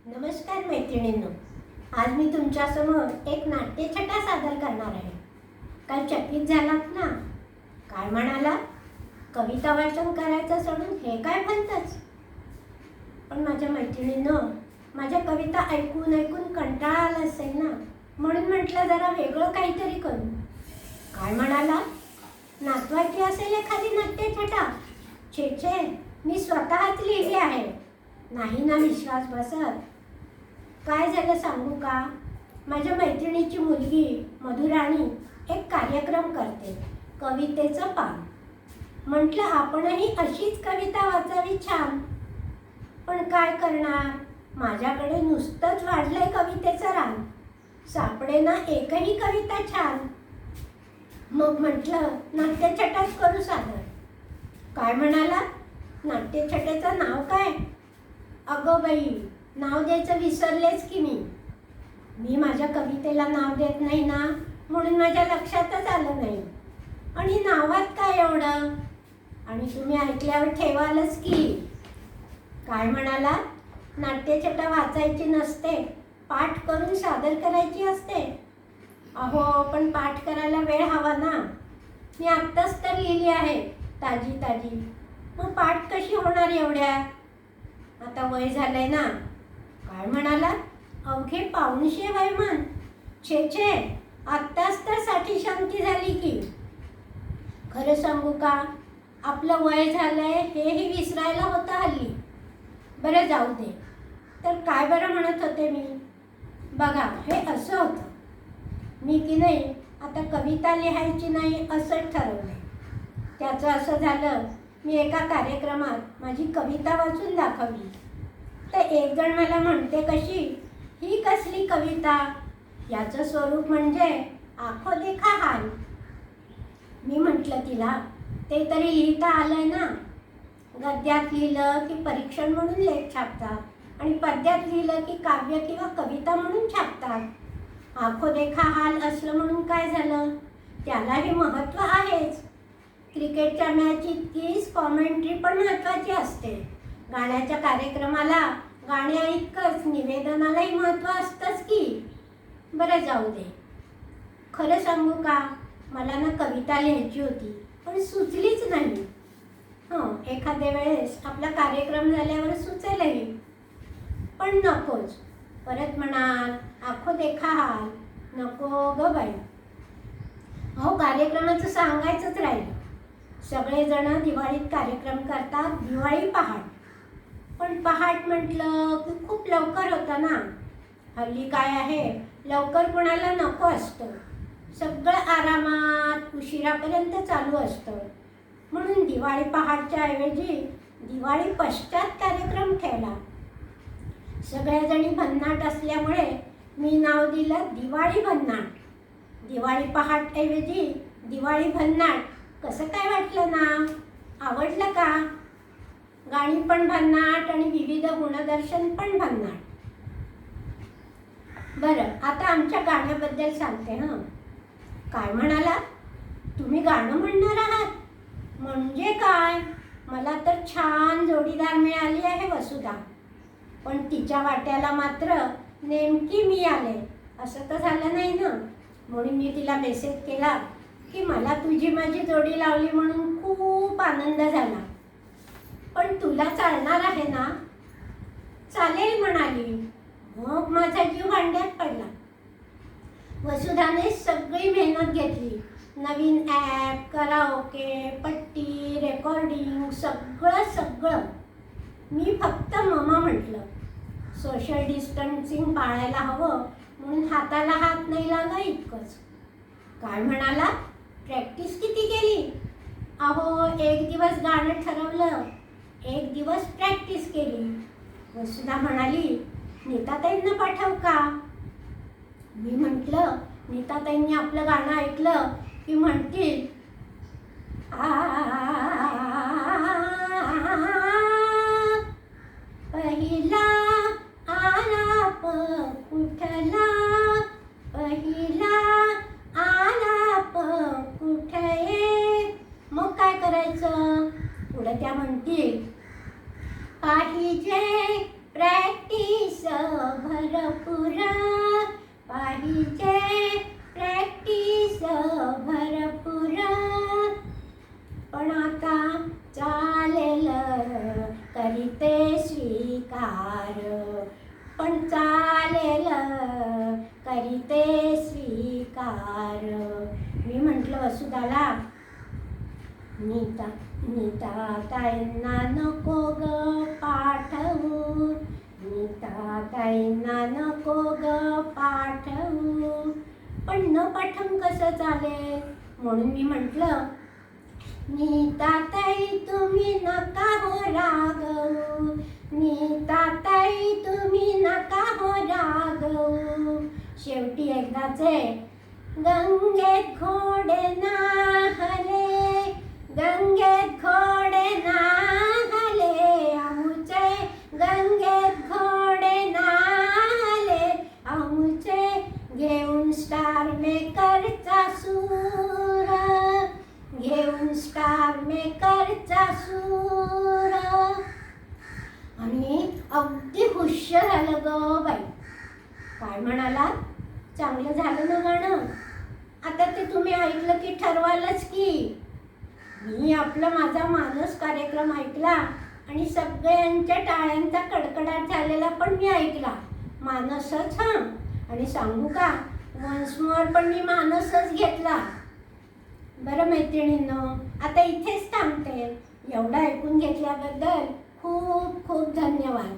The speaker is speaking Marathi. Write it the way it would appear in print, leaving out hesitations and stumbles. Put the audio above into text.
नमस्कार मैत्रिणींनो, आज मी तुमच्यासमोर एक नाट्यछटा सादर करणार आहे. काय चकित झालात ना? काय म्हणाला? कविता वाचन करायचं सोडून हे काय म्हणतच? पण माझ्या मैत्रिणींनो, माझ्या कविता ऐकून ऐकून कंटाळा आला असेल ना, म्हणून म्हटलं जरा वेगळं काहीतरी करू. काय म्हणाला? नाचवायची असेल एखादी नाट्यछटा? छे छे, मी स्वतःच लिहिली आहे. नाही ना विश्वास बसत? काय झालं सांगू का? माझ्या मैत्रिणीची मुलगी मधुराणी एक कार्यक्रम करते, कवितेचं पान. म्हटलं आपणही अशीच कविता वाचावी छान. पण काय करणार, माझ्याकडे नुसतंच वाढलंय कवितेचं रान. सापडे ना एकही कविता छान. मग म्हटलं नाट्यछटाच करू सादर. काय म्हणाला? नाट्यछटेचं नाव काय? अगं बाई, नाव द्यायचं विसरलेच की मी माझ्या कवितेला नाव देत नाही ना, म्हणून माझ्या लक्षातच आलं नाही. आणि नावात काय एवढं? आणि तुम्ही ऐकल्यावर ठेवालच की. काय म्हणाला? नाट्यछटा वाचायची नसते, पाठ करून सादर करायची असते. अहो, पण पाठ करायला वेळ हवा ना. मी आत्ताच तर लिहिली आहे ताजी ताजी, मग पाठ कशी होणार एवढ्या? आता वय झालंय ना. काय म्हणाला? अवघे 550 वयमान. छे छे, आत्ताच तर 60 शांती झाली की. खरं सांगू का, आपलं वय झालंय हेही विसरायला होतं हल्ली. बरं जाऊ दे. तर काय बरं म्हणत होते मी? बघा, हे असं होतं. मी की नाही आता कविता लिहायची नाही असं ठरवलं. त्याचं असं झालं, मी एका कार्यक्रमात माझी कविता वाचून दाखवली. तर एक जण मला म्हणते, कशी ही कसली कविता? याचं स्वरूप म्हणजे आखो देखा हाल. मी म्हटलं तिला, ते तरी लिहिता आलंय ना. गद्यात लिहिलं की परीक्षण म्हणून लेख छापतात आणि पद्यात लिहिलं की काव्य किंवा कविता म्हणून छापतात. आखो देखा हाल असलं म्हणून काय झालं? त्यालाही महत्त्व आहेच. क्रिकेटच्या मॅच इतकीच कॉमेंट्री पण महत्त्वाची असते. गाण्याच्या कार्यक्रमाला गाण्या इतकंच निवेदनालाही महत्त्व असतंच की. बरं जाऊ दे. खरं सांगू का, मला ना कविता लिहायची होती, पण सुचलीच नाही. एखाद्या वेळेस आपला कार्यक्रम झाल्यावर सुचेलही, पण नकोच. परत म्हणाल आखो देखा हाल, नको ग बाई. अहो, कार्यक्रमाचं सांगायचंच राहिलं. सगळेजण दिवाळीत कार्यक्रम करतात, दिवाळी पहाट. पण पहाट म्हटलं की खूप लवकर होतं ना. हल्ली काय आहे, लवकर कोणाला नको असतं. सगळं आरामात उशिरापर्यंत चालू असतं. म्हणून दिवाळी पहाटच्या ऐवजी दिवाळी पश्चात कार्यक्रम ठेवला. सगळ्याजणी भन्नाट असल्यामुळे मी नाव दिलं दिवाळी भन्नाट. दिवाळी पहाट ऐवजी दिवाळी भन्नाट. कसं काय वाटलं नाव? आवडलं का? गाणी पण भन्नाट आणि विविध गुणदर्शन पण भन्नाट. बरं, आता आमच्या गाण्याबद्दल सांगते. काय म्हणाला? तुम्ही गाणं म्हणणार आहात? म्हणजे काय? मला तर छान जोडीदार मिळाली आहे वसुधा. पण तिच्या वाट्याला मात्र नेमकी मी आले असं तर झालं नाही ना. म्हणून मी तिला मेसेज केला की मला तुझी माझी जोडी लावली म्हणून खूप आनंद झाला. पण तुला चालणार आहे ना? चालेल म्हणाली. मग माझा जीव भांड्यात पडला. वसुधाने सगळी मेहनत घेतली. नवीन ॲप, कराओके, पट्टी, रेकॉर्डिंग, सगळं. मी फक्त ममा म्हटलं. सोशल डिस्टन्सिंग पाळायला हवं म्हणून हाताला हात नाही लागा इतकंच. काय म्हणाला? प्रॅक्टिस किती केली? अहो, एक दिवस गाणं ठरवलं, एक दिवस प्रॅक्टिस केली. वसुधा म्हणाली, नीताताईंना पाठव का? मी म्हटलं, नीताताईंनी आपलं गाणं ऐकलं की म्हणतील, पहिला आलाप कुठला, पहिला आलाप कुठे. मग काय करायचं? पुढे त्या म्हणतील, पाहिजे प्रॅक्टिस भरपूर पाहिजे, प्रॅक्टिस भरपूर. पण आता चालेल करीते स्वीकार, पण चालेल करीते स्वीकार. मी म्हटलं वसुधाला, नीता ताईंना नको ग पाठवू, नीता ताईंना नको ग पाठवू. पण न पाठवून कसं चालेल, म्हणून मी म्हटलं, नीता ताई तुम्ही नका हो रागवू, नीता ताई तुम्ही नका हो रागवू. शेवटी एकदाचे गंगेत घोडे नाहले, गंगेत घोडे नाहले आमुचे, गंगेत घोडे नाहले आमुचे. घेऊन स्टार मेकरचा सूर, घेऊन स्टार मेकरचा सूर. आणि अगदी खुश झालं ग बाई. काय म्हणाला, चांगलं झालं ना गाणं. आता ते तुम्ही ऐकलं की ठरवालच की. मी माझा मानस कार्यक्रम ऐकला आणि सगळ्यांच्या टाळ्यांचा कडकडाट झालेला पण मी ऐकला. मानसच हां. आणि सांगू का, वन्स मोर पण मी मानसच घेतला. बरं मैत्रिणींनो, आता इथेच थांबते. एवढं ऐकून घेतल्याबद्दल खूप खूप धन्यवाद.